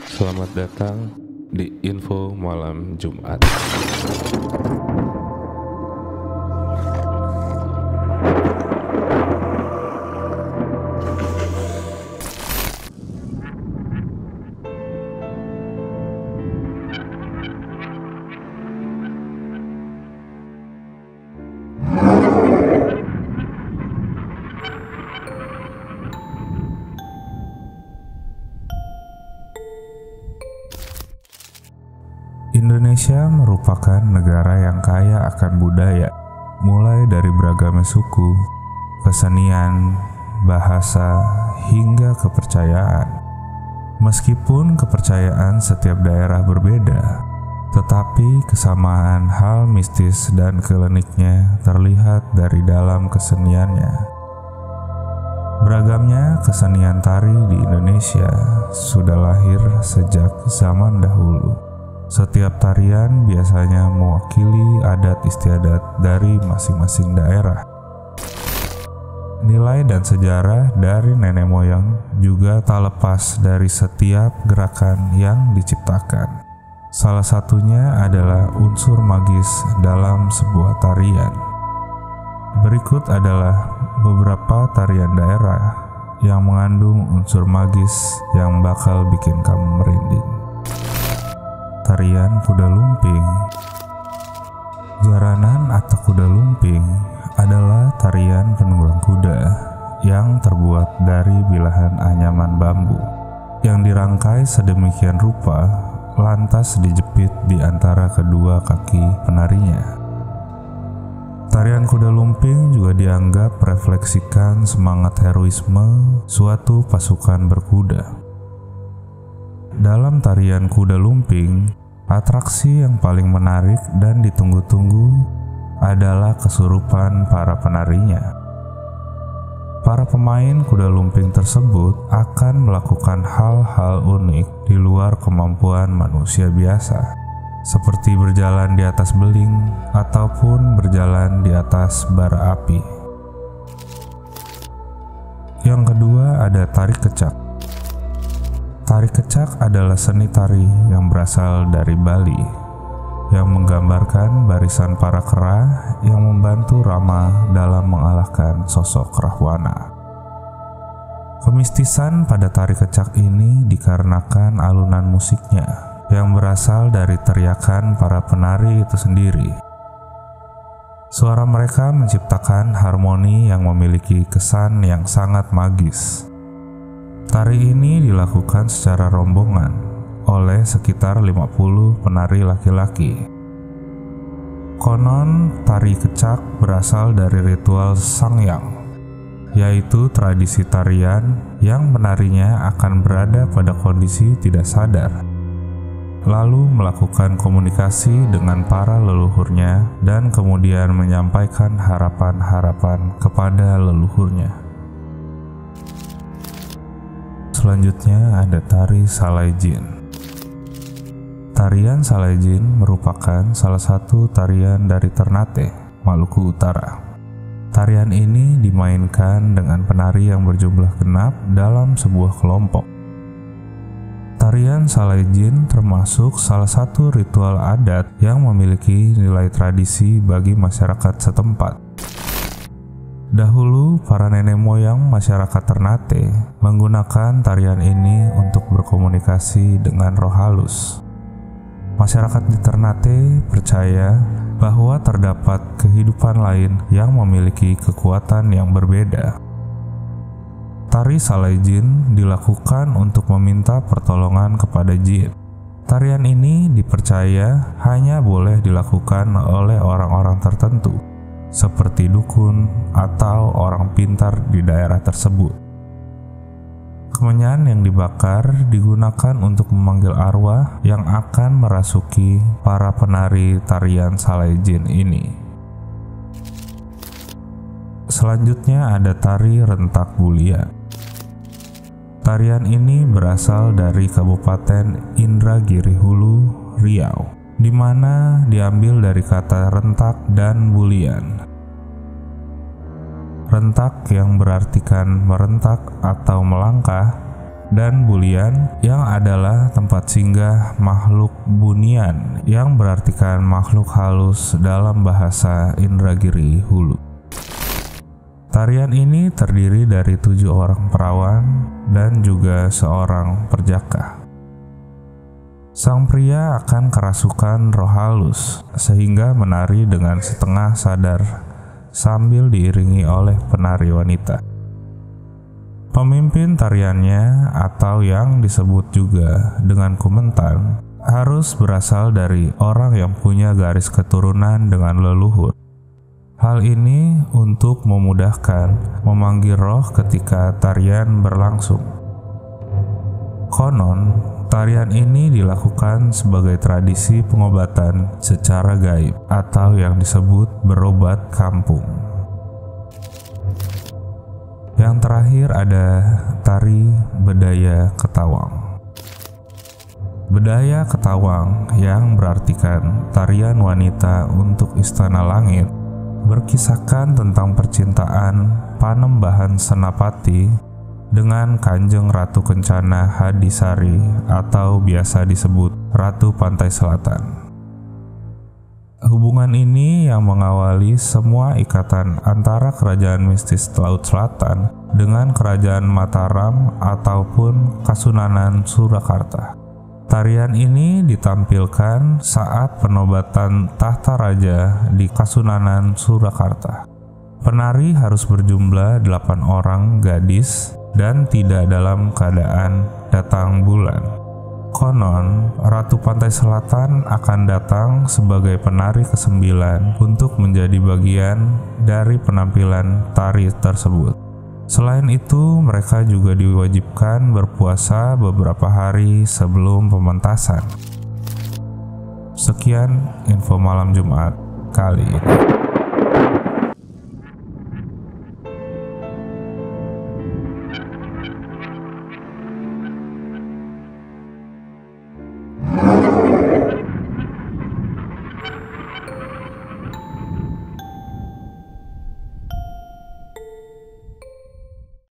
Selamat datang di Info Malam Jumat. Indonesia merupakan negara yang kaya akan budaya, mulai dari beragam suku, kesenian, bahasa, hingga kepercayaan. Meskipun kepercayaan setiap daerah berbeda, tetapi kesamaan hal mistis dan kliniknya terlihat dari dalam keseniannya. Beragamnya kesenian tari di Indonesia sudah lahir sejak zaman dahulu. Setiap tarian biasanya mewakili adat istiadat dari masing-masing daerah. Nilai dan sejarah dari nenek moyang juga tak lepas dari setiap gerakan yang diciptakan. Salah satunya adalah unsur magis dalam sebuah tarian. Berikut adalah beberapa tarian daerah yang mengandung unsur magis yang bakal bikin kamu merinding. Tarian kuda lumping. Jaranan atau kuda lumping adalah tarian penunggang kuda yang terbuat dari bilahan anyaman bambu yang dirangkai sedemikian rupa lantas dijepit di antara kedua kaki penarinya. Tarian kuda lumping juga dianggap refleksikan semangat heroisme suatu pasukan berkuda. Dalam tarian kuda lumping, atraksi yang paling menarik dan ditunggu-tunggu adalah kesurupan para penarinya. Para pemain kuda lumping tersebut akan melakukan hal-hal unik di luar kemampuan manusia biasa, seperti berjalan di atas beling ataupun berjalan di atas bara api. Yang kedua ada tari kecak. Tari kecak adalah seni tari yang berasal dari Bali, yang menggambarkan barisan para kera yang membantu Rama dalam mengalahkan sosok Rahwana. Kemistisan pada tari kecak ini dikarenakan alunan musiknya yang berasal dari teriakan para penari itu sendiri. Suara mereka menciptakan harmoni yang memiliki kesan yang sangat magis. Tari ini dilakukan secara rombongan oleh sekitar 50 penari laki-laki. Konon tari kecak berasal dari ritual Sangyang, yaitu tradisi tarian yang penarinya akan berada pada kondisi tidak sadar, lalu melakukan komunikasi dengan para leluhurnya dan kemudian menyampaikan harapan-harapan kepada leluhurnya. Selanjutnya ada tari Salai-Jin. Tarian Salai-Jin merupakan salah satu tarian dari Ternate, Maluku Utara. Tarian ini dimainkan dengan penari yang berjumlah genap dalam sebuah kelompok. Tarian Salai-Jin termasuk salah satu ritual adat yang memiliki nilai tradisi bagi masyarakat setempat. Dahulu, para nenek moyang masyarakat Ternate menggunakan tarian ini untuk berkomunikasi dengan roh halus. Masyarakat di Ternate percaya bahwa terdapat kehidupan lain yang memiliki kekuatan yang berbeda. Tari Salai-Jin dilakukan untuk meminta pertolongan kepada jin. Tarian ini dipercaya hanya boleh dilakukan oleh orang-orang tertentu, seperti dukun atau orang pintar di daerah tersebut. Kemenyan yang dibakar digunakan untuk memanggil arwah yang akan merasuki para penari tarian Salai-Jin ini. Selanjutnya ada tari rentak bulia. Tarian ini berasal dari Kabupaten Indragiri Hulu, Riau, di mana diambil dari kata rentak dan bulian. Rentak yang berartikan merentak atau melangkah dan bulian yang adalah tempat singgah makhluk bunian yang berartikan makhluk halus dalam bahasa Indragiri Hulu. Tarian ini terdiri dari 7 orang perawan dan juga seorang perjaka. Sang pria akan kerasukan roh halus sehingga menari dengan setengah sadar sambil diiringi oleh penari wanita. Pemimpin tariannya atau yang disebut juga dengan kumentan harus berasal dari orang yang punya garis keturunan dengan leluhur. Hal ini untuk memudahkan memanggil roh ketika tarian berlangsung. Konon, tarian ini dilakukan sebagai tradisi pengobatan secara gaib atau yang disebut berobat kampung. Yang terakhir ada tari Bedaya Ketawang. Bedaya Ketawang yang berartikan tarian wanita untuk istana langit berkisahkan tentang percintaan Panembahan Senapati dengan Kanjeng Ratu Kencana Hadisari atau biasa disebut Ratu Pantai Selatan. Hubungan ini yang mengawali semua ikatan antara kerajaan mistis Laut Selatan dengan kerajaan Mataram ataupun Kasunanan Surakarta. Tarian ini ditampilkan saat penobatan tahta raja di Kasunanan Surakarta. Penari harus berjumlah 8 orang gadis dan tidak dalam keadaan datang bulan. Konon, Ratu Pantai Selatan akan datang sebagai penari ke-9 untuk menjadi bagian dari penampilan tari tersebut. Selain itu, mereka juga diwajibkan berpuasa beberapa hari sebelum pementasan. Sekian info malam Jumat kali ini.